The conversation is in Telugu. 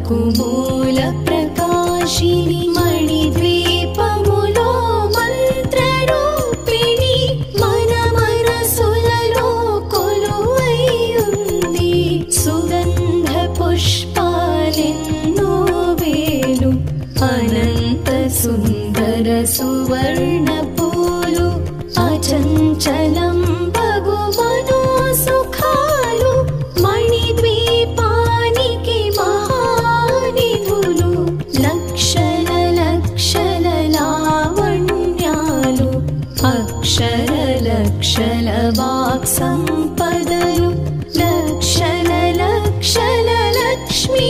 వాక్కుమూల ప్రకాశిని మణిద్వీపములో మంత్రరూపిణి మన మనసులలో కొలువైయుంది. సుగంధ పుష్పాలెన్నో వేలు అనంత సుందర సువర్ణ పూలు అచంచలం బగు మనోసుఖాలు మణిద్వీపానికి మహానిధులు. లక్షల లక్షల లావణ్యాలు అక్షర లక్షల వాక్ సంపదలు లక్షల లక్షల లక్ష్మీ